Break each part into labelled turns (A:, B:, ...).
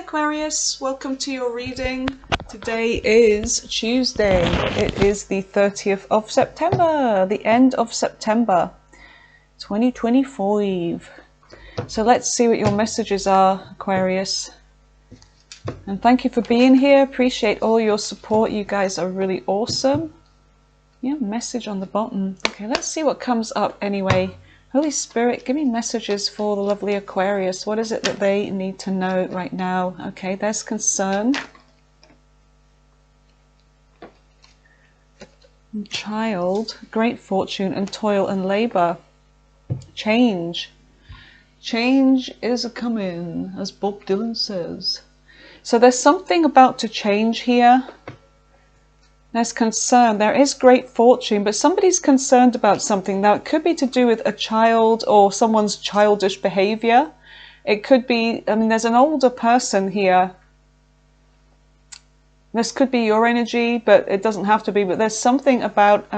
A: Aquarius, welcome to your reading. Today is Tuesday. It is the 30th of September, the end of September 2025. So let's see what your messages are, Aquarius. And thank you for being here. Appreciate all your support. You guys are really awesome. Yeah, message on the bottom. Okay, let's see what comes up anyway. Holy Spirit, give me messages for the lovely Aquarius. What is it that they need to know right now? Okay, there's concern. Child, great fortune and toil and labor. Change. Change is a coming, as Bob Dylan says. So there's something about to change here. There's concern. There is great fortune, but somebody's concerned about something. Now, it could be to do with a child or someone's childish behavior. It could be, I mean, there's an older person here. This could be your energy, but it doesn't have to be. But there's something about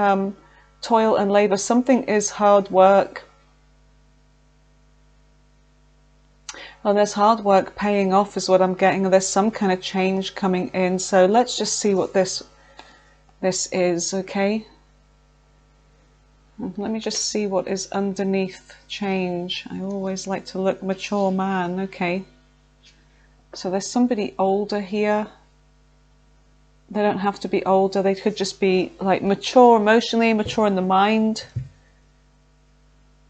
A: toil and labor. Something is hard work. Well, there's hard work paying off is what I'm getting. There's some kind of change coming in. So let's just see what this is, okay? Let me just see what is underneath change. I always like to look mature man, okay? So there's somebody older here. They don't have to be older. They could just be like mature emotionally, mature in the mind.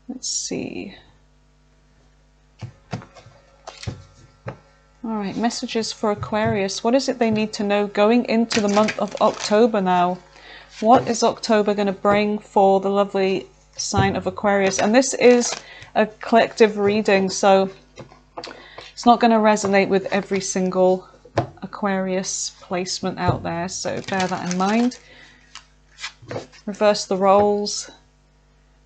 A: Let's see. All right, messages for Aquarius. What is it they need to know going into the month of October now? What is October going to bring for the lovely sign of Aquarius? And this is a collective reading, so it's not going to resonate with every single Aquarius placement out there, so bear that in mind. Reverse the roles.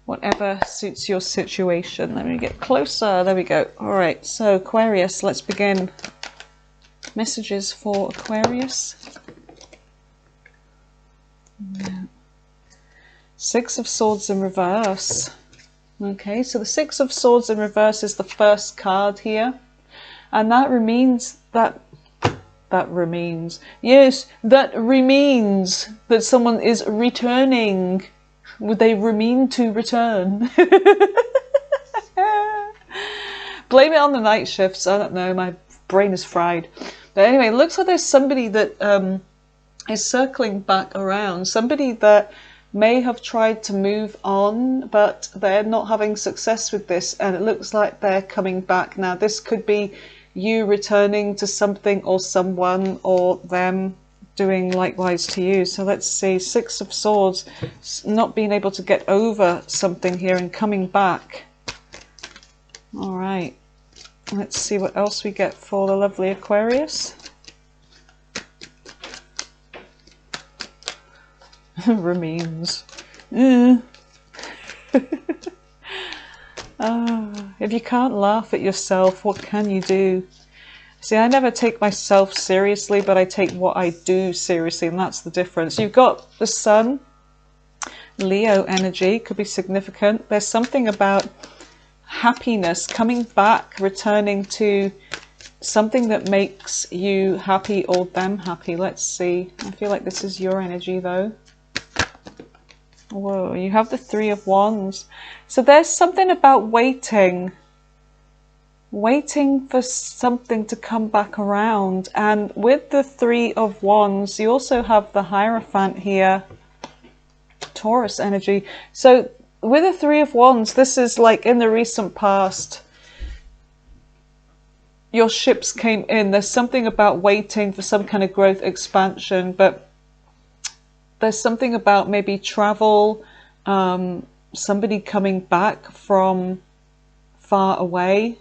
A: Whatever suits your situation. Let me get closer. There we go. All right, so Aquarius, let's begin. Messages for Aquarius. Yeah. Six of Swords in reverse. Okay, so the Six of Swords in reverse is the first card here. And that remains that remains that someone is returning. Would they remain to return? Blame it on the night shifts. I don't know. My brain is fried. But anyway, it looks like there's somebody that is circling back around. Somebody that may have tried to move on, but they're not having success with this. And it looks like they're coming back now. This could be you returning to something or someone, or them doing likewise to you. So let's see, Six of Swords, not being able to get over something here and coming back. All right, let's see what else we get for the lovely Aquarius. Remains. If you can't laugh at yourself, what can you do? See, I never take myself seriously, but I take what I do seriously, and that's the difference. You've got the Sun, Leo energy, could be significant. There's something about happiness, coming back, returning to something that makes you happy or them happy. Let's see. I feel like this is your energy, though. Whoa, you have the Three of Wands. So there's something about waiting for something to come back around. And with the Three of Wands, you also have the Hierophant here, Taurus energy. So with the Three of Wands, this is like in the recent past, your ships came in. There's something about waiting for some kind of growth, expansion, but there's something about maybe travel, somebody coming back from far away.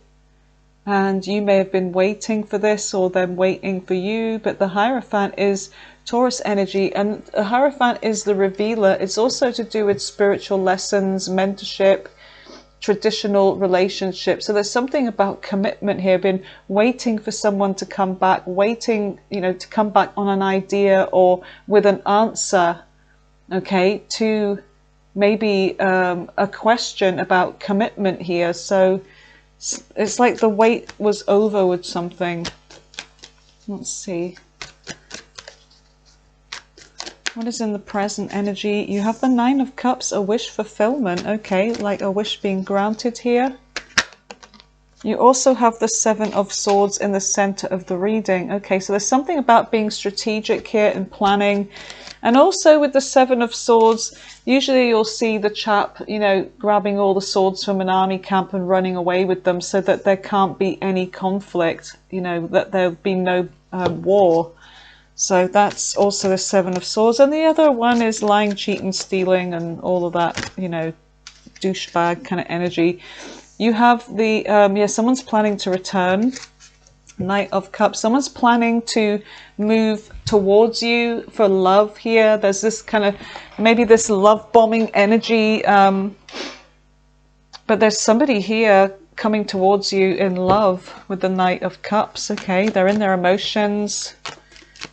A: And you may have been waiting for this, or them waiting for you. But the Hierophant is Taurus energy, and the Hierophant is the revealer. It's also to do with spiritual lessons, mentorship, traditional relationships. So there's something about commitment here, been waiting for someone to come back, waiting, you know, to come back on an idea or with an answer, okay, to maybe a question about commitment here. So it's like the wait was over with something. Let's see. What is in the present energy? You have the Nine of Cups, a wish fulfillment. Okay, like a wish being granted here. You also have the Seven of Swords in the center of the reading. Okay, so there's something about being strategic here and planning. And also with the Seven of Swords, usually you'll see the chap, you know, grabbing all the swords from an army camp and running away with them so that there can't be any conflict, you know, that there'll be no war. So that's also the Seven of Swords. And the other one is lying, cheating, stealing, and all of that, you know, douchebag kind of energy. You have the, yeah, someone's planning to return. Knight of Cups. Someone's planning to move towards you for love here. There's this kind of, maybe this love bombing energy. But there's somebody here coming towards you in love with the Knight of Cups. Okay, they're in their emotions.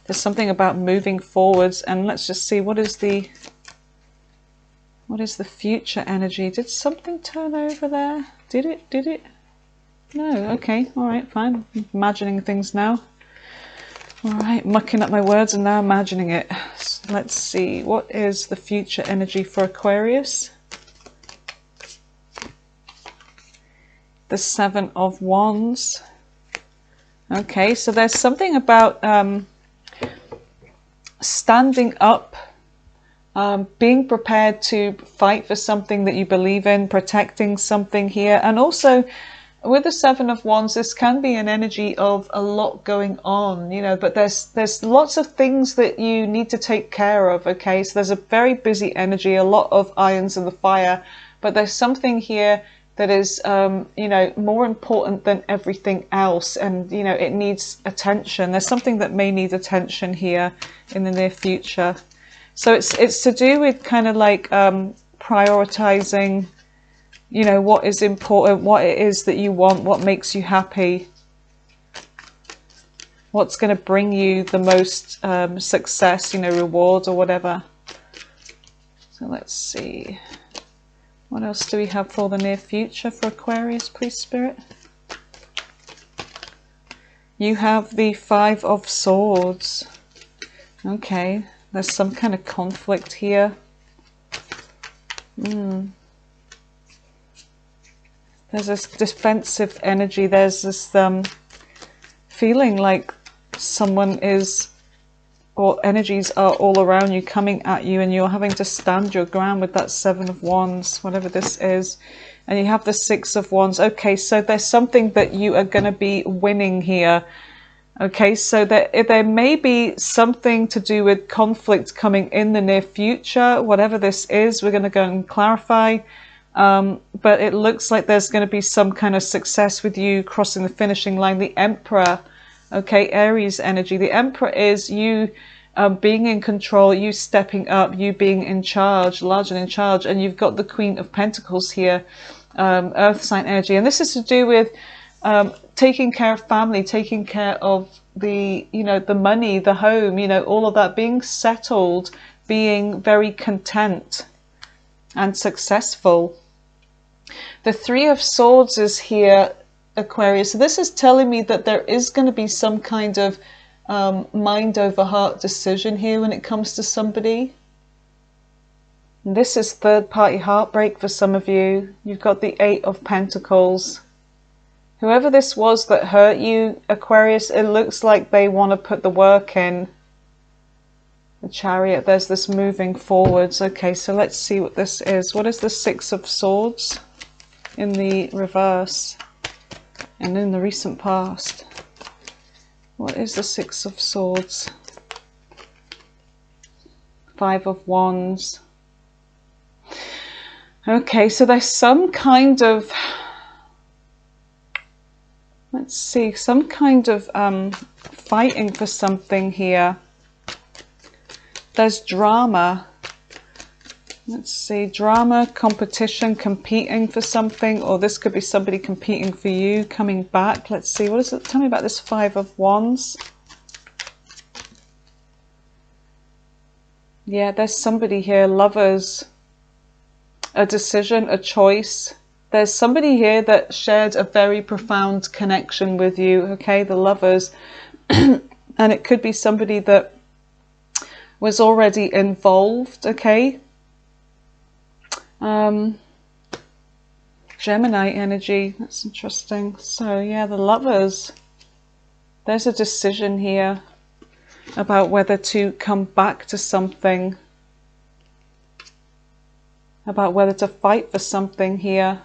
A: There's something about moving forwards, and let's just see what is the future energy. Did something turn over there? Did it? No. Okay, all right, fine. I'm imagining things now. All right, mucking up my words and now imagining it. So let's see, what is the future energy for Aquarius? The Seven of Wands. Okay, so there's something about standing up, being prepared to fight for something that you believe in, protecting something here. And also with the Seven of Wands, this can be an energy of a lot going on, you know, but there's lots of things that you need to take care of. Okay, so there's a very busy energy, a lot of irons in the fire, but there's something here that is, you know, more important than everything else, and you know, it needs attention. There's something that may need attention here in the near future. So it's to do with kind of like prioritizing, you know, what is important, what it is that you want, what makes you happy, what's going to bring you the most success, you know, reward or whatever. So let's see. What else do we have for the near future for Aquarius, please, Spirit? You have the Five of Swords. Okay, there's some kind of conflict here. There's this defensive energy. There's this feeling like someone is, or energies are all around you, coming at you, and you're having to stand your ground with that Seven of Wands, whatever this is. And you have the Six of Wands. Okay, so there's something that you are going to be winning here. Okay, so there may be something to do with conflict coming in the near future. Whatever this is, we're going to go and clarify. But it looks like there's going to be some kind of success with you crossing the finishing line. The Emperor. Okay, Aries energy. The Emperor is you being in control, you stepping up, you being in charge, large and in charge. And you've got the Queen of Pentacles here, Earth sign energy. And this is to do with taking care of family, taking care of the, you know, the money, the home, you know, all of that, being settled, being very content and successful. The Three of Swords is here, Aquarius. So this is telling me that there is going to be some kind of mind over heart decision here when it comes to somebody. And this is third party heartbreak for some of you. You've got the Eight of Pentacles. Whoever this was that hurt you, Aquarius, it looks like they want to put the work in. The Chariot, there's this moving forwards. Okay, so let's see what this is. What is the Six of Swords in the reverse and in the recent past? What is the Six of Swords? Five of Wands. Okay, so there's some kind of, let's see, some kind of fighting for something here. There's drama. Let's see, drama, competition, competing for something, or this could be somebody competing for you, coming back. Let's see, what is it? Tell me about this Five of Wands. Yeah, there's somebody here, lovers, a decision, a choice. There's somebody here that shared a very profound connection with you, okay, the lovers. And it could be somebody that was already involved, okay? Gemini energy, that's interesting. So yeah, the Lovers. There's a decision here about whether to come back to something, about whether to fight for something here.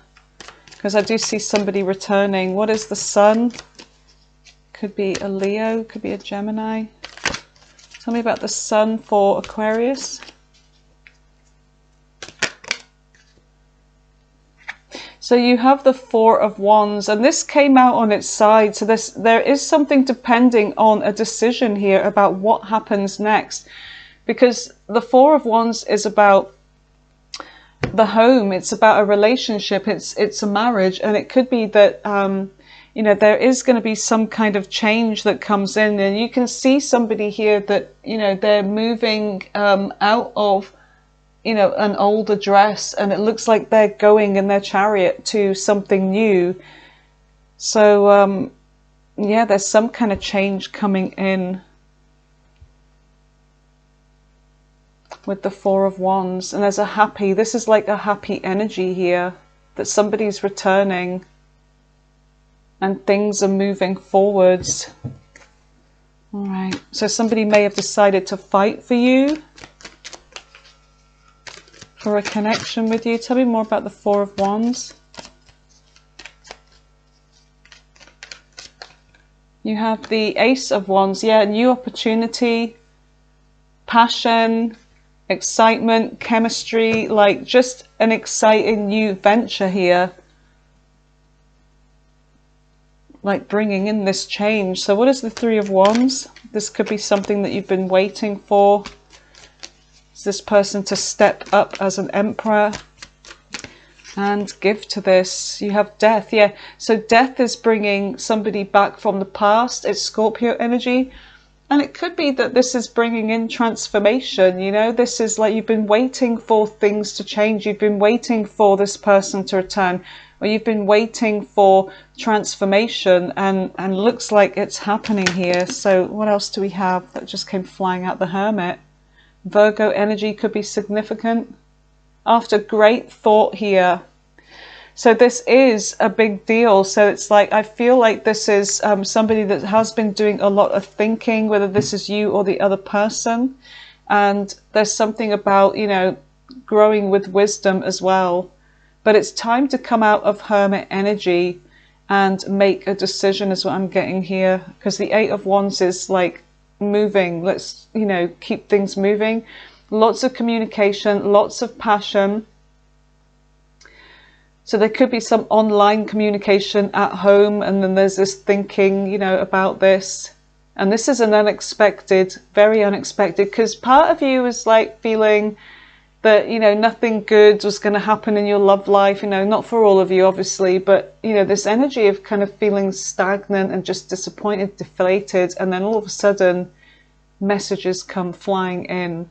A: Because I do see somebody returning. What is the Sun? Could be a Leo, could be a Gemini. Tell me about the Sun for Aquarius. So you have the Four of Wands, and this came out on its side. So there is something depending on a decision here about what happens next. Because the Four of Wands is about the home, it's about a relationship, it's a marriage, and it could be that you know, there is going to be some kind of change that comes in, and you can see somebody here that, you know, they're moving out of, you know, an old address, and it looks like they're going in their chariot to something new. So yeah, there's some kind of change coming in with the Four of Wands. And there's a happy, this is like a happy energy here, that somebody's returning and things are moving forwards. All right, so somebody may have decided to fight for you, for a connection with you. Tell me more about the Four of Wands. You have the Ace of Wands. Yeah, new opportunity, passion, excitement, chemistry, like just an exciting new venture here. Like bringing in this change. So what is the Three of Wands? This could be something that you've been waiting for. Is this person to step up as an emperor and give to this? You have Death. Yeah, so Death is bringing somebody back from the past. It's Scorpio energy. And it could be that this is bringing in transformation, you know. This is like you've been waiting for things to change. You've been waiting for this person to return, or you've been waiting for transformation, and looks like it's happening here. So what else do we have that just came flying out? The Hermit. Virgo energy could be significant. After great thought here. So this is a big deal. So it's like, I feel like this is somebody that has been doing a lot of thinking, whether this is you or the other person. And there's something about, you know, growing with wisdom as well. But it's time to come out of Hermit energy and make a decision is what I'm getting here. Because the Eight of Wands is like moving. Let's, you know, keep things moving. Lots of communication, lots of passion. So there could be some online communication at home, and then there's this thinking, you know, about this. And this is an unexpected, very unexpected, because part of you is like feeling that, you know, nothing good was going to happen in your love life, you know, not for all of you, obviously, but, you know, this energy of kind of feeling stagnant and just disappointed, deflated, and then all of a sudden messages come flying in.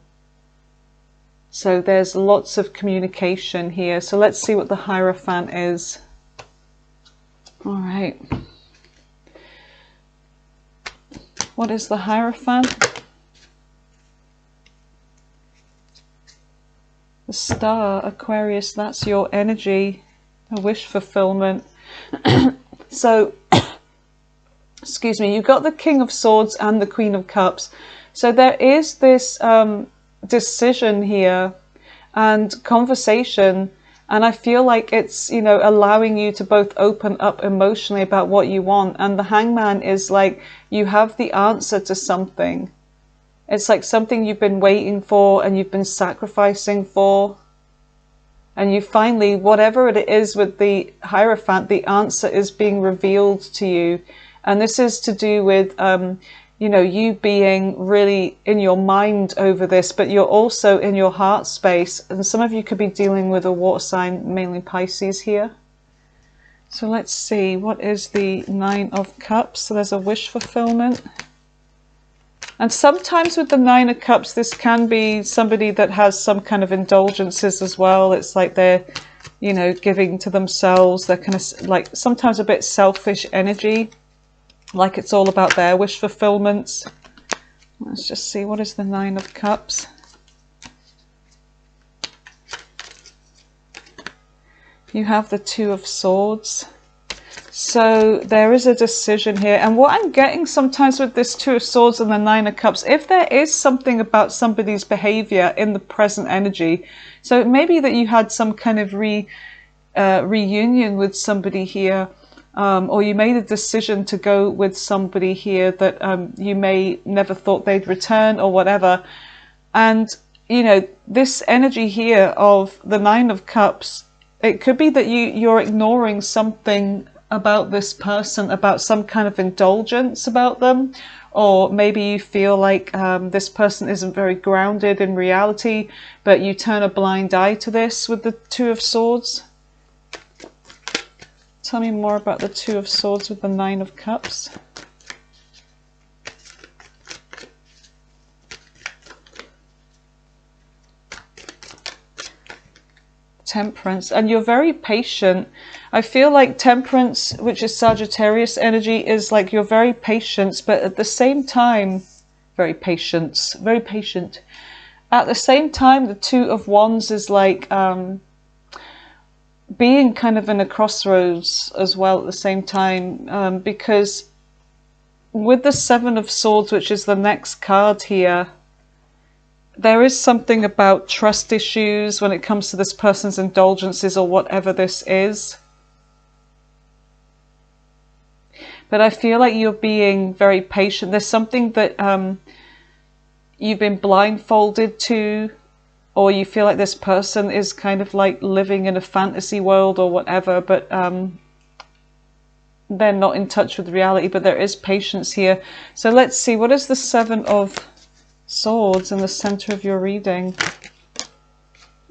A: So there's lots of communication here. So let's see what the Hierophant is. All right. What is the Hierophant? The Star, Aquarius, that's your energy, a wish fulfillment. So, excuse me, you've got the King of Swords and the Queen of Cups. So there is this decision here and conversation, and I feel like it's, you know, allowing you to both open up emotionally about what you want. And the Hangman is like, you have the answer to something. It's like something you've been waiting for and you've been sacrificing for, and you finally, whatever it is with the Hierophant, the answer is being revealed to you. And this is to do with you know, you being really in your mind over this, but you're also in your heart space. And some of you could be dealing with a water sign, mainly Pisces here. So let's see, what is the Nine of Cups? So there's a wish fulfillment. And sometimes with the Nine of Cups, this can be somebody that has some kind of indulgences as well. It's like they're, you know, giving to themselves. They're kind of like sometimes a bit selfish energy. Like it's all about their wish fulfillments. Let's just see, what is the Nine of Cups? You have the Two of Swords. So there is a decision here. And what I'm getting sometimes with this Two of Swords and the Nine of Cups, if there is something about somebody's behavior in the present energy, so it may be that you had some kind of reunion with somebody here, or you made a decision to go with somebody here that you may never thought they'd return or whatever. And, you know, this energy here of the Nine of Cups, it could be that you're ignoring something about this person, about some kind of indulgence about them, or maybe you feel like this person isn't very grounded in reality, but you turn a blind eye to this with the Two of Swords. Tell me more about the Two of Swords with the Nine of Cups. Temperance, and you're very patient. I feel like Temperance, which is Sagittarius energy, is like you're very patient, but at the same time, very patient. At the same time, the Two of Wands is like being kind of in a crossroads as well at the same time, because with the Seven of Swords, which is the next card here, there is something about trust issues when it comes to this person's indulgences or whatever this is. But I feel like you're being very patient. There's something that you've been blindfolded to, or you feel like this person is kind of like living in a fantasy world or whatever, but they're not in touch with reality, but there is patience here. So let's see, what is the Seven of Swords in the center of your reading?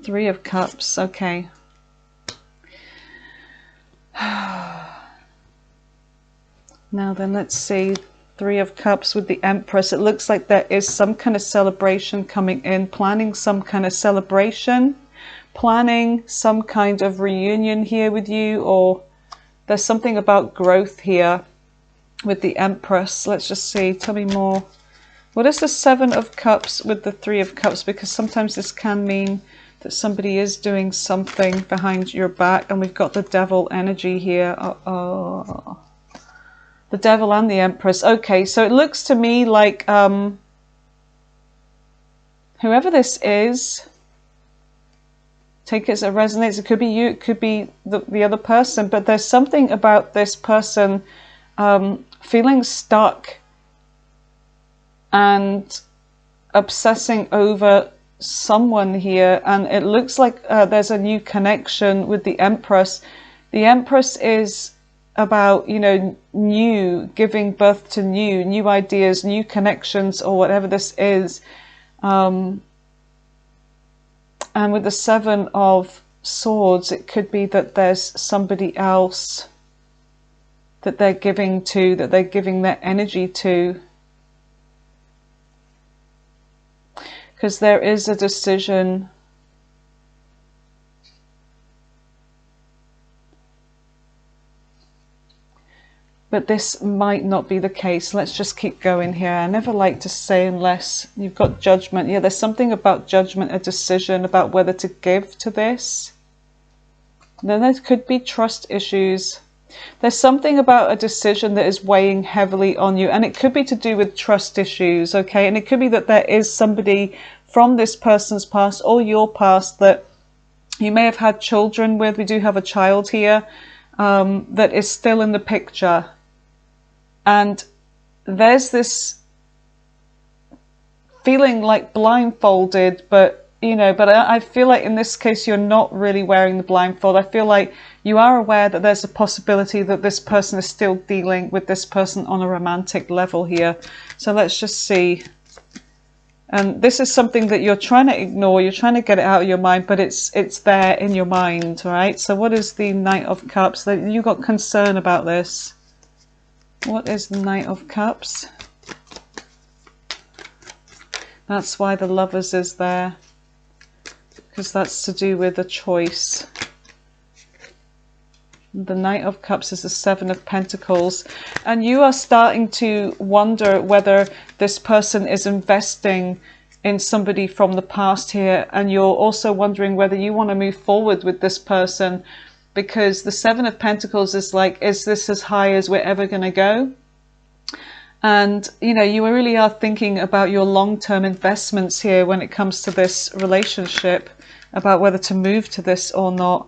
A: Three of Cups, okay. Now then, let's see, Three of Cups with the Empress. It looks like there is some kind of celebration coming in, planning some kind of celebration, planning some kind of reunion here with you, or there's something about growth here with the Empress. Let's just see, tell me more. What is the Seven of Cups with the Three of Cups? Because sometimes this can mean that somebody is doing something behind your back, and we've got the Devil energy here. Uh-oh. The Devil and the Empress. Okay, so it looks to me like whoever this is, take it as it resonates. It could be you, it could be the other person, but there's something about this person feeling stuck and obsessing over someone here, and it looks like there's a new connection with the Empress. The Empress is about, you know, new, giving birth to new ideas, new connections, or whatever this is. And with the Seven of Swords, it could be that there's somebody else that they're giving to, that they're giving their energy to. Because there is a decision. But this might not be the case. Let's just keep going here. I never like to say unless you've got judgment. Yeah, there's something about judgment, a decision about whether to give to this. Then there could be trust issues. There's something about a decision that is weighing heavily on you, and it could be to do with trust issues, okay? And it could be that there is somebody from this person's past or your past that you may have had children with. We do have a child here that is still in the picture. And there's this feeling like blindfolded, but you know, but I feel like in this case you're not really wearing the blindfold. I feel like you are aware that there's a possibility that this person is still dealing with this person on a romantic level here. So let's just see. And this is something that you're trying to ignore, you're trying to get it out of your mind, but it's there in your mind, right? So what is the Knight of Cups? That you got concern about this. What is the Knight of Cups? That's why the Lovers is there, because that's to do with a choice. The Knight of Cups is the Seven of Pentacles. And you are starting to wonder whether this person is investing in somebody from the past here. And you're also wondering whether you want to move forward with this person, because the Seven of Pentacles is like, is this as high as we're ever going to go? And, you know, you really are thinking about your long-term investments here when it comes to this relationship, about whether to move to this or not.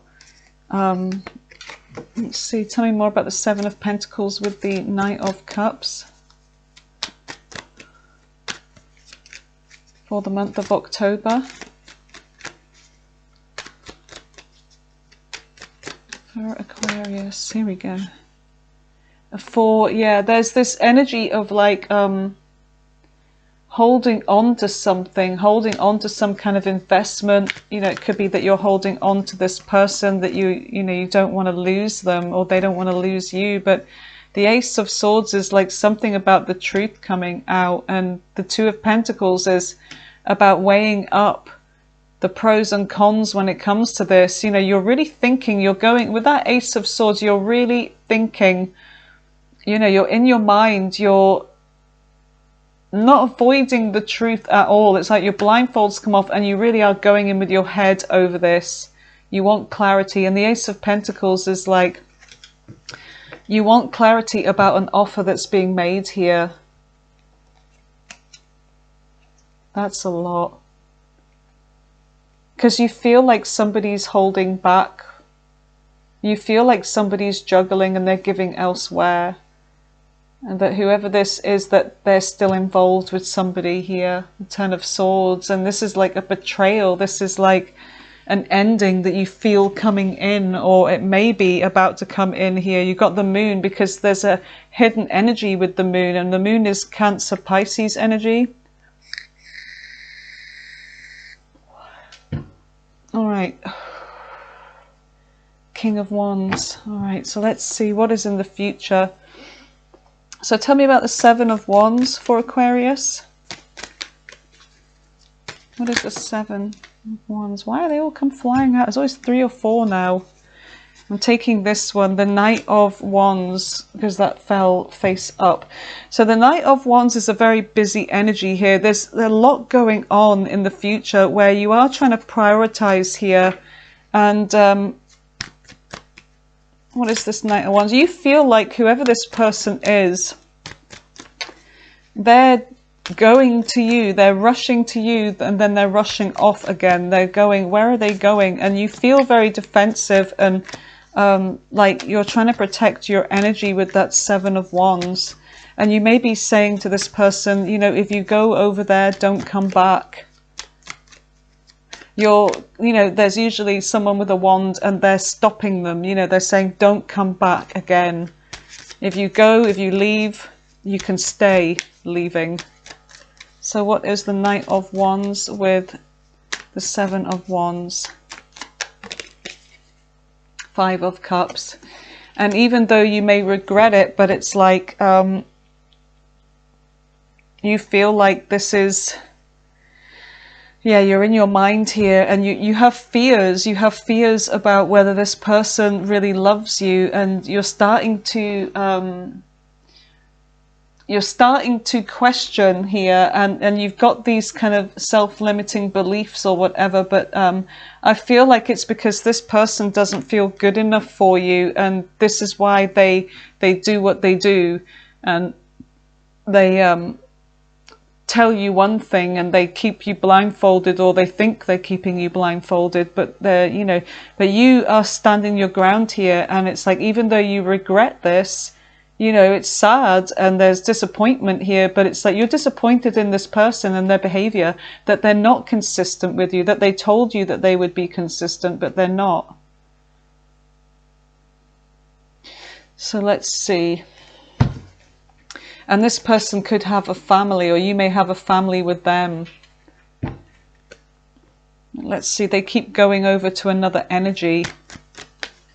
A: Let's see, tell me more about the Seven of Pentacles with the Knight of Cups for the month of October. For Aquarius, here we go. Yeah, there's this energy of like holding on to something, holding on to some kind of investment. You know, it could be that you're holding on to this person, that you know, you don't want to lose them, or they don't want to lose you. But the Ace of Swords is like something about the truth coming out, and the Two of Pentacles is about weighing up the pros and cons when it comes to this. You know, you're really thinking, you're going with that Ace of Swords, you're really thinking, you know, you're in your mind, you're not avoiding the truth at all. It's like your blindfolds come off and you really are going in with your head over this. You want clarity. And the Ace of Pentacles is like, you want clarity about an offer that's being made here. That's a lot. Because you feel like somebody's holding back. You feel like somebody's juggling and they're giving elsewhere. And that whoever this is, that they're still involved with somebody here. The Ten of Swords. And this is like a betrayal. This is like an ending that you feel coming in, or it may be about to come in here. You've got the Moon, because there's a hidden energy with the Moon. And the Moon is Cancer, Pisces energy. All right. King of Wands. All right, so let's see what is in the future. So tell me about the Seven of Wands for Aquarius. What is the Seven of Wands? Why are they all come flying out? There's always 3 or 4 now. I'm taking this one, the Knight of Wands, because that fell face up. So the Knight of Wands is a very busy energy here. There's a lot going on in the future where you are trying to prioritize here. And what is this Knight of Wands? You feel like whoever this person is, they're going to you, they're rushing to you, and then they're rushing off again. They're going, where are they going? And you feel very defensive and like you're trying to protect your energy with that Seven of Wands. And you may be saying to this person, you know, if you go over there, don't come back. You know, there's usually someone with a wand and they're stopping them. You know, they're saying, don't come back again. If you go, if you leave, you can stay leaving. So what is the Knight of Wands with the Seven of Wands? 5 of Cups. And even though you may regret it, but it's like you feel like this is... Yeah, you're in your mind here, and you have fears. You have fears about whether this person really loves you, and you're starting to question here, and you've got these kind of self-limiting beliefs or whatever. But I feel like it's because this person doesn't feel good enough for you, and this is why they do what they do, and they tell you one thing and they keep you blindfolded, or they think they're keeping you blindfolded, but they're, you know, but you are standing your ground here. And it's like, even though you regret this, you know, it's sad and there's disappointment here, but it's like you're disappointed in this person and their behavior, that they're not consistent with you, that they told you that they would be consistent, but they're not. So let's see. And this person could have a family, or you may have a family with them. Let's see, they keep going over to another energy.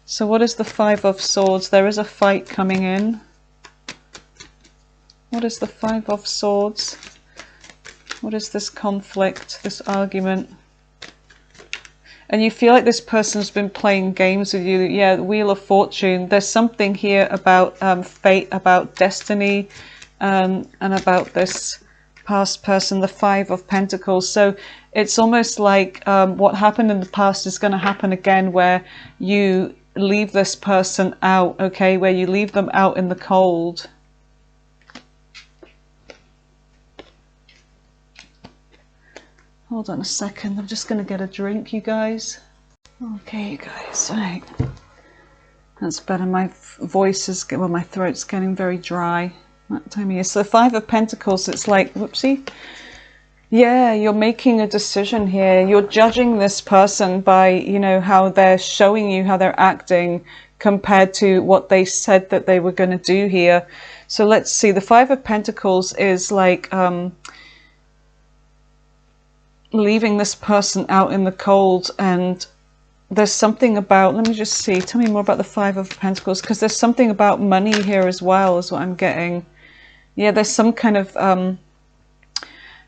A: So what is the 5 of Swords? There is a fight coming in. What is the 5 of Swords? What is this conflict, this argument? and you feel like this person's been playing games with you. Yeah, the Wheel of Fortune. There's something here about fate, about destiny, and about this past person, the Five of Pentacles. So it's almost like what happened in the past is going to happen again, where you leave this person out, okay, where you leave them out in the cold. Hold on a second, I'm just going to get a drink, you guys. Okay, you guys, right. That's better. My voice is, well, my throat's getting very dry that time of year. So Five of Pentacles, it's like, whoopsie. Yeah, you're making a decision here. You're judging this person by, you know, how they're showing you, how they're acting compared to what they said that they were going to do here. So let's see, the Five of Pentacles is like, leaving this person out in the cold, and there's something about, let me just see, tell me more about the Five of Pentacles, because there's something about money here as well, is what I'm getting. Yeah, there's some kind of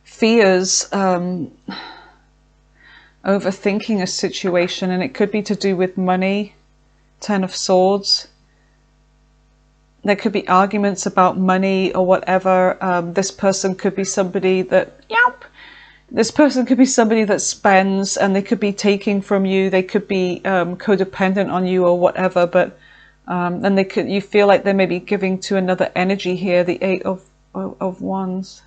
A: fears, overthinking a situation, and it could be to do with money. Ten of Swords. There could be arguments about money or whatever. This person could be somebody that, this person could be somebody that spends, and they could be taking from you. They could be codependent on you or whatever. But and they could, you feel like they may be giving to another energy here. The Eight of Wands,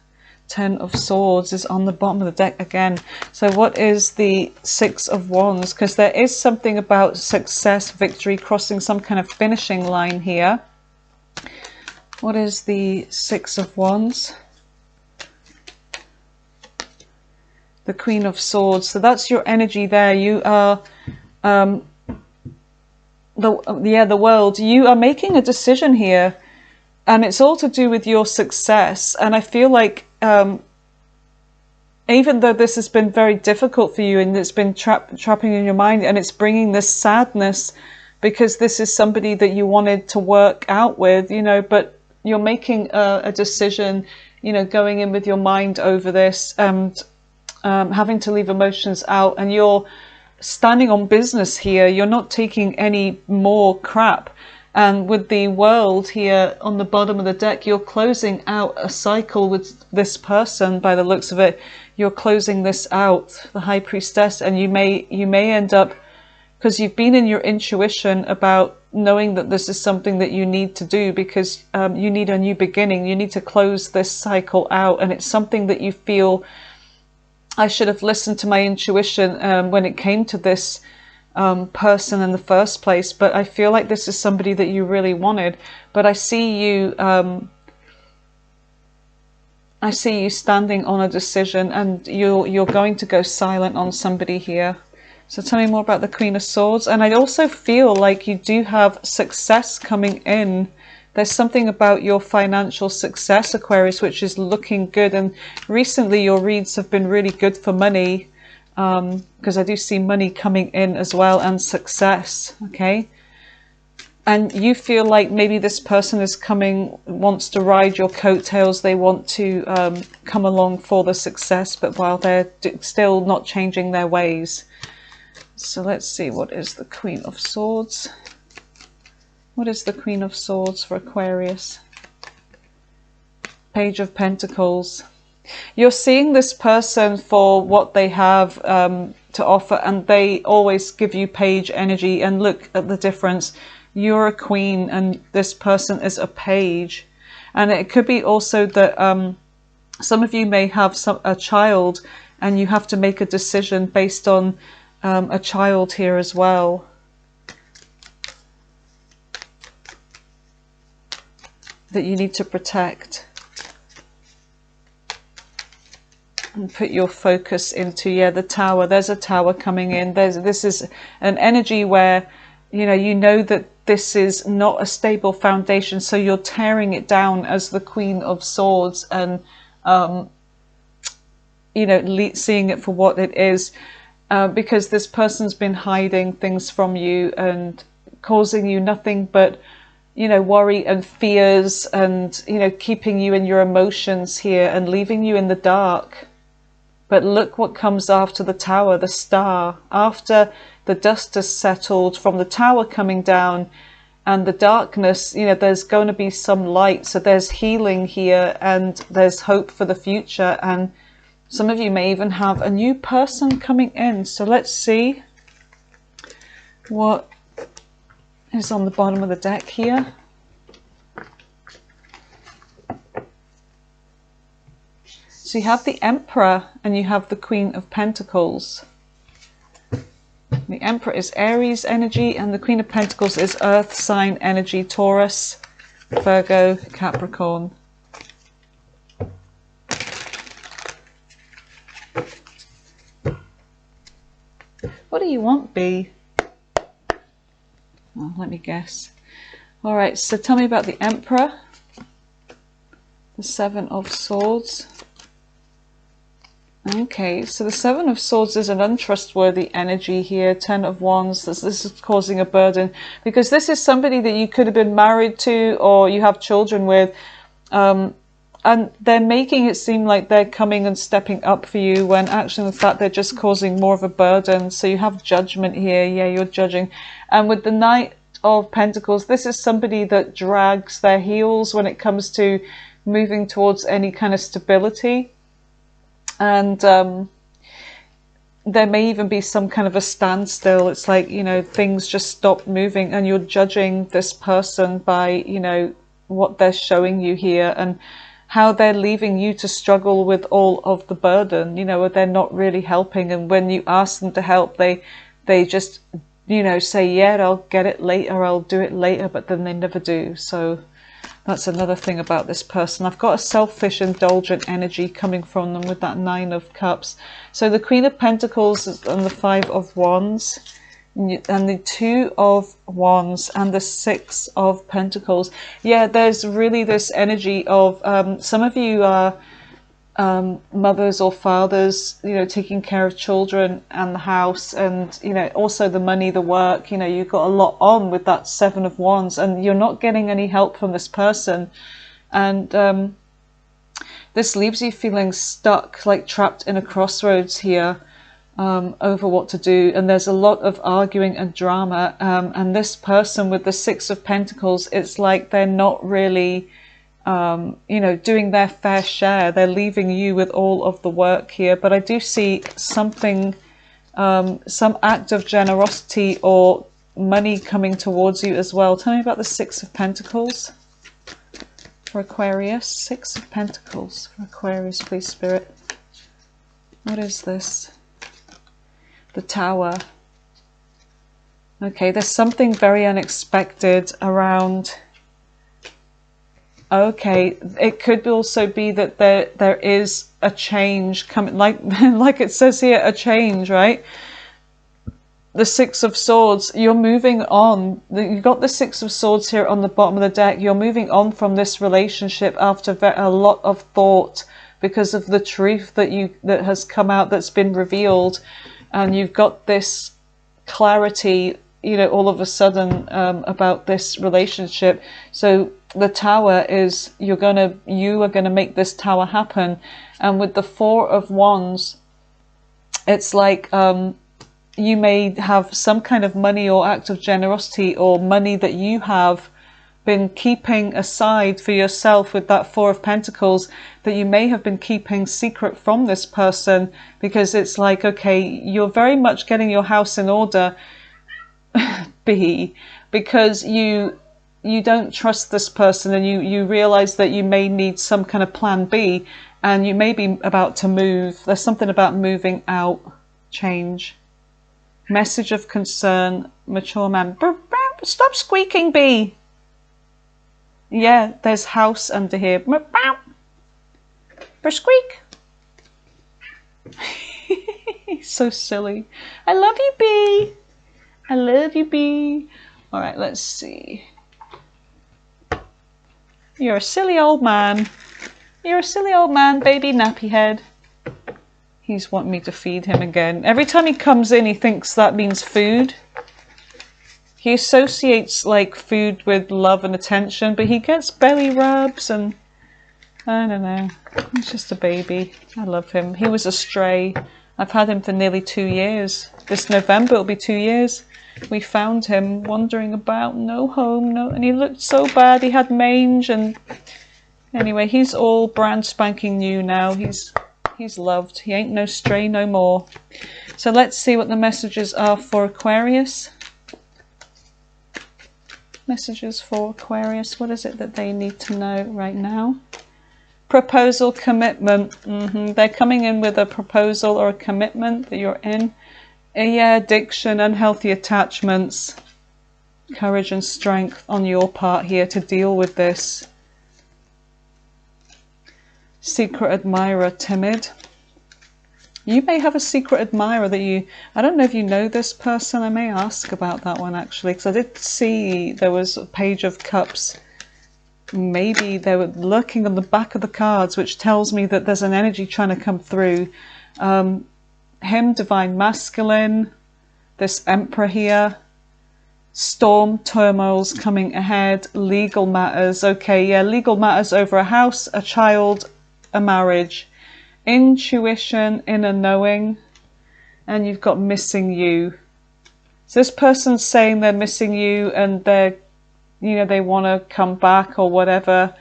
A: Ten of Swords is on the bottom of the deck again. So what is the Six of Wands? Because there is something about success, victory, crossing some kind of finishing line here. What is the Six of Wands? The Queen of Swords. So that's your energy there. You are the world. You are making a decision here, and it's all to do with your success. And I feel like even though this has been very difficult for you, and it's been trapping in your mind, and it's bringing this sadness because this is somebody that you wanted to work out with, you know, but you're making a decision, you know, going in with your mind over this, and having to leave emotions out, and you're standing on business here. You're not taking any more crap. And with the World here on the bottom of the deck, you're closing out a cycle with this person. By the looks of it, you're closing this out, the High Priestess, and you may end up, because you've been in your intuition about knowing that this is something that you need to do, because you need a new beginning. You need to close this cycle out, and it's something that you feel, I should have listened to my intuition when it came to this person in the first place. But I feel like this is somebody that you really wanted. But I see you standing on a decision, and you're going to go silent on somebody here. So tell me more about the Queen of Swords. And I also feel like you do have success coming in. There's something about your financial success, Aquarius, which is looking good. And recently your reads have been really good for money, because I do see money coming in as well, and success, okay? And you feel like maybe this person is coming, wants to ride your coattails. They want to come along for the success, but while they're still not changing their ways. So let's see, what is the Queen of Swords? What is the Queen of Swords for Aquarius? Page of Pentacles. You're seeing this person for what they have to offer, and they always give you page energy. And look at the difference. You're a queen, and this person is a page. And it could be also that some of you may have a child, and you have to make a decision based on a child here as well. That you need to protect and put your focus into. Yeah, the Tower. There's a Tower coming in. This is an energy where you know that this is not a stable foundation, so you're tearing it down as the Queen of Swords, and seeing it for what it is, because this person's been hiding things from you and causing you nothing but worry and fears, and keeping you in your emotions here and leaving you in the dark. But look what comes after the tower, the star. After the dust has settled from the tower coming down and the darkness, you know, there's going to be some light. So there's healing here and there's hope for the future. And some of you may even have a new person coming in. So let's see what is on the bottom of the deck here. So you have the Emperor and you have the Queen of Pentacles. The Emperor is Aries energy and the Queen of Pentacles is Earth sign energy, Taurus, Virgo, Capricorn. What do you want, B? Oh, let me guess. All right, so tell me about the Emperor. The Seven of Swords. Okay, so the Seven of Swords is an untrustworthy energy here. Ten of Wands, this is causing a burden because this is somebody that you could have been married to or you have children with, and they're making it seem like they're coming and stepping up for you when actually in fact they're just causing more of a burden. So you have judgment here. Yeah, you're judging. And with the Knight of Pentacles, this is somebody that drags their heels when it comes to moving towards any kind of stability. And there may even be some kind of a standstill. It's like, you know, things just stop moving and you're judging this person by, you know, what they're showing you here and how they're leaving you to struggle with all of the burden, you know, they're not really helping. And when you ask them to help, they just, you know, say, yeah, I'll get it later, I'll do it later, but then they never do. So that's another thing about this person. I've got a selfish, indulgent energy coming from them with that Nine of Cups. So the Queen of Pentacles and the Five of Wands and the Two of Wands and the Six of Pentacles. Yeah, there's really this energy of some of you are mothers or fathers, you know, taking care of children and the house and, you know, also the money, the work, you know, you've got a lot on with that Seven of Wands and you're not getting any help from this person. And this leaves you feeling stuck, like trapped in a crossroads here over what to do. And there's a lot of arguing and drama. And this person with the Six of Pentacles, it's like they're not really you know, doing their fair share. They're leaving you with all of the work here. But I do see something, some act of generosity or money coming towards you as well. Tell me about the Six of Pentacles for Aquarius. Six of Pentacles for Aquarius, please, Spirit. What is this? The Tower. Okay, there's something very unexpected around. Okay, it could also be that there is a change coming, like like it says here, a change, right? The Six of Swords, you're moving on. You've got the Six of Swords here on the bottom of the deck. You're moving on from this relationship after a lot of thought because of the truth that has come out, that's been revealed, and you've got this clarity, you know, all of a sudden about this relationship. So the Tower is you are going to make this tower happen. And with the Four of Wands, it's like you may have some kind of money or act of generosity or money that you have been keeping aside for yourself with that Four of Pentacles that you may have been keeping secret from this person, because it's like, okay, you're very much getting your house in order, B, because you don't trust this person and you realize that you may need some kind of plan B and you may be about to move. There's something about moving out, change. Message of concern, mature man. Stop squeaking, B. Yeah, there's house under here. Squeak. So silly. I love you, B. I love you, B. All right, let's see. You're a silly old man. You're a silly old man, baby nappy head. He's wanting me to feed him again. Every time he comes in, he thinks that means food. He associates like food with love and attention, but he gets belly rubs and I don't know. He's just a baby. I love him. He was a stray. I've had him for nearly 2 years. This November it'll be 2 years. We found him wandering about, no home, no, and he looked so bad. He had mange, and anyway, he's all brand spanking new now. He's loved. He ain't no stray no more. So let's see what the messages are for Aquarius. Messages for Aquarius. What is it that they need to know right now? Proposal, commitment. They're coming in with a proposal or a commitment that you're in. Yeah, addiction, unhealthy attachments. Courage and strength on your part here to deal with this. Secret admirer, timid. You may have a secret admirer that you... I don't know if you know this person. I may ask about that one actually, because I did see there was a page of cups. Maybe they were lurking on the back of the cards, which tells me that there's an energy trying to come through. Him, divine masculine, this emperor here, storm, turmoils coming ahead, legal matters. Okay, yeah, legal matters over a house, a child, a marriage, intuition, inner knowing, and you've got missing you. So this person's saying they're missing you and they're, you know, they want to come back or whatever,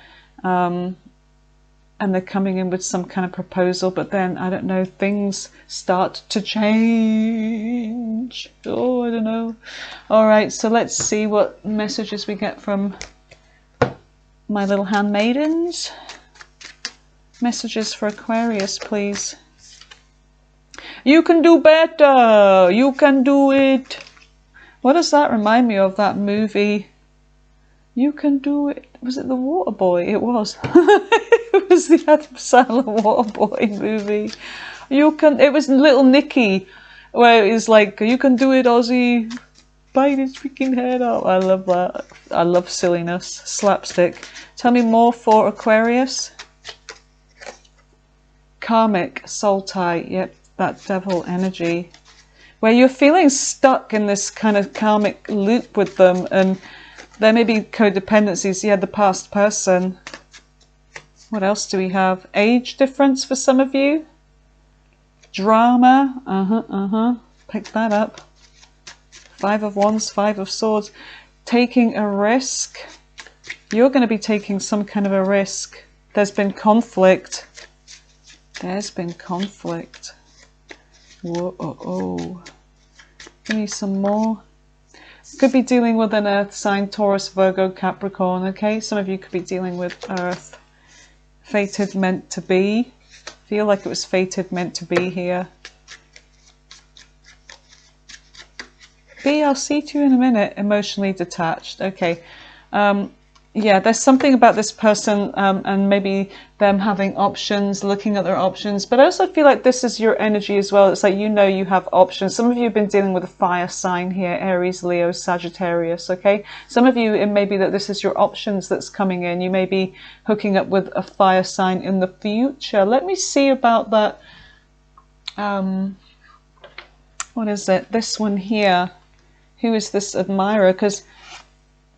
A: and they're coming in with some kind of proposal, but then, I don't know, things start to change. Oh, I don't know. All right, so let's see what messages we get from my little handmaidens. Messages for Aquarius, please. You can do better. You can do it. What does that remind me of, that movie? You can do it. Was it The Waterboy? It was. It was the Adam Sandler Waterboy movie. You can. It was Little Nicky, where it's like, you can do it, Ozzy. Bite his freaking head off. I love that. I love silliness. Slapstick. Tell me more for Aquarius. Karmic, soul tie. Yep, that devil energy. Where you're feeling stuck in this kind of karmic loop with them, and there may be codependencies. You had the past person. What else do we have? Age difference for some of you. Drama. Pick that up. 5 of Wands, 5 of Swords. Taking a risk. You're going to be taking some kind of a risk. There's been conflict. There's been conflict. Whoa. Give me some more. Could be dealing with an earth sign, Taurus, Virgo, Capricorn, okay? Some of you could be dealing with earth. Fated, meant to be. Feel like it was fated, meant to be here. B, I'll see to you in a minute. Emotionally detached, okay. Yeah, there's something about this person and maybe them having options, looking at their options. But I also feel like this is your energy as well. It's like, you know, you have options. Some of you have been dealing with a fire sign here, Aries, Leo, Sagittarius, okay? Some of you, it may be that this is your options that's coming in. You may be hooking up with a fire sign in the future. Let me see about that. What is it? This one here. Who is this admirer? Because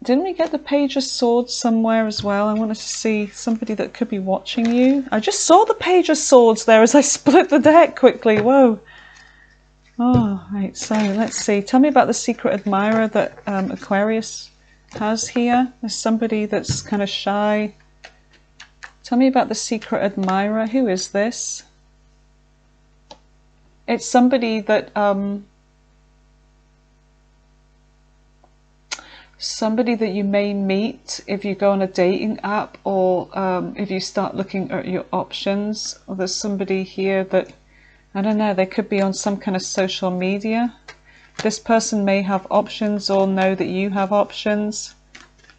A: didn't we get the Page of Swords somewhere as well? I wanted to see somebody that could be watching you. I just saw the Page of Swords there as I split the deck quickly. Whoa. Oh, right. So let's see. Tell me about the secret admirer that Aquarius has here. There's somebody that's kind of shy. Tell me about the secret admirer. Who is this? It's somebody that... somebody that you may meet if you go on a dating app, or if you start looking at your options. Or there's somebody here that, I don't know, they could be on some kind of social media. This person may have options or know that you have options.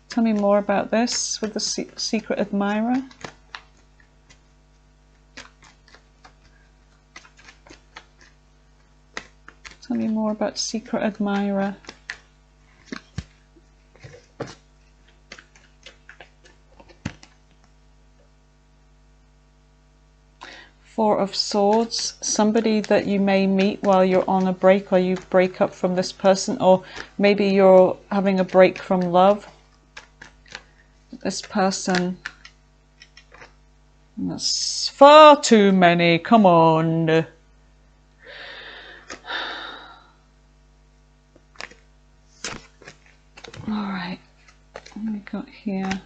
A: Tell me more about this with the secret admirer. Tell me more about secret admirer. Four of Swords, somebody that you may meet while you're on a break, or you break up from this person, or maybe you're having a break from love. This person, That's far too many. Come on. All right. What have we got here?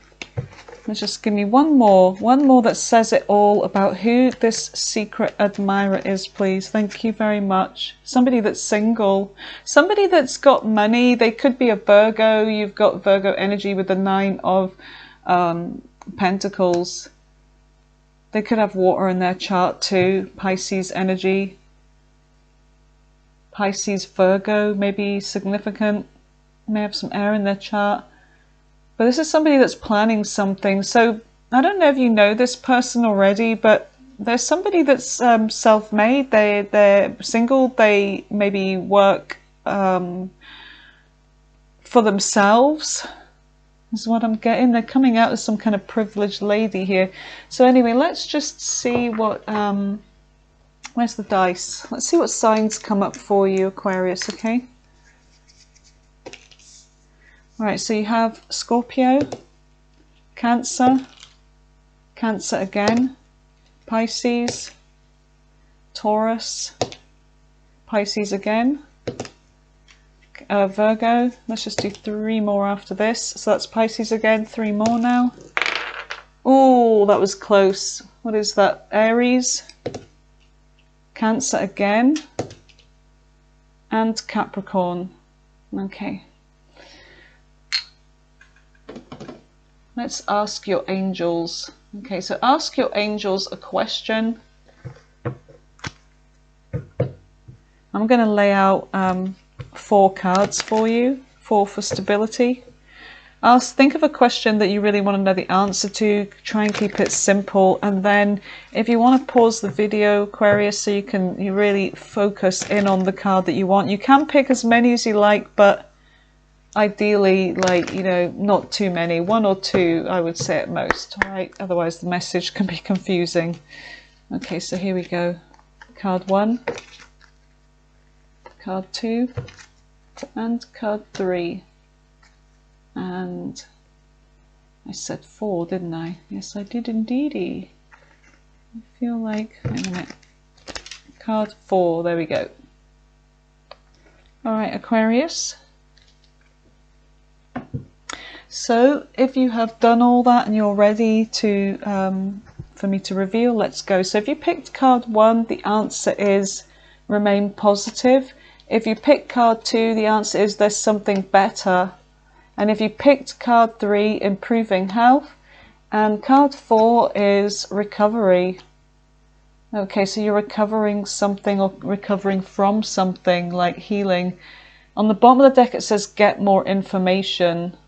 A: Let's just give me one more that says it all about who this secret admirer is, please. Thank you very much. Somebody that's single, somebody that's got money. They could be a Virgo. You've got Virgo energy with the 9 of Pentacles. They could have water in their chart too. Pisces energy. Pisces, Virgo, maybe significant. May have some air in their chart. But this is somebody that's planning something. So I don't know if you know this person already, but there's somebody that's self-made. They're single. They maybe work for themselves. Is what I'm getting. They're coming out as some kind of privileged lady here. So anyway, let's just see what... where's the dice? Let's see what signs come up for you, Aquarius, okay? Alright, so you have Scorpio, Cancer, Cancer again, Pisces, Taurus, Pisces again, Virgo. Let's just do 3 more after this. So that's Pisces again, 3 more now. Oh, that was close. What is that? Aries, Cancer again, and Capricorn. Okay. Let's ask your angels. Okay, so ask your angels a question. I'm going to lay out 4 cards for you, 4 for stability. Think of a question that you really want to know the answer to. Try and keep it simple. And then if you want to pause the video, Aquarius, so you really focus in on the card that you want. You can pick as many as you like, but ideally, like, you know, not too many. 1 or 2, I would say at most, all right? Otherwise the message can be confusing. Okay, so here we go. Card 1, card 2, and card 3. And I said 4, didn't I? Yes, I did indeedy. I feel like, wait a minute. Card 4, there we go. All right, Aquarius. So if you have done all that and you're ready to for me to reveal, let's go. So if you picked card 1, the answer is remain positive. If you picked card 2, the answer is there's something better. And if you picked card 3, improving health. And card 4 is recovery. Okay, so you're recovering something or recovering from something, like healing. On the bottom of the deck it says get more information.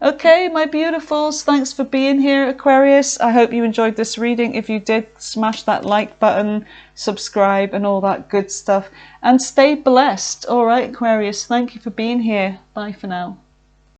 A: Okay, my beautifuls, thanks for being here, Aquarius. I hope you enjoyed this reading. If you did, smash that like button, subscribe and all that good stuff. And stay blessed. All right, Aquarius, thank you for being here. Bye for now.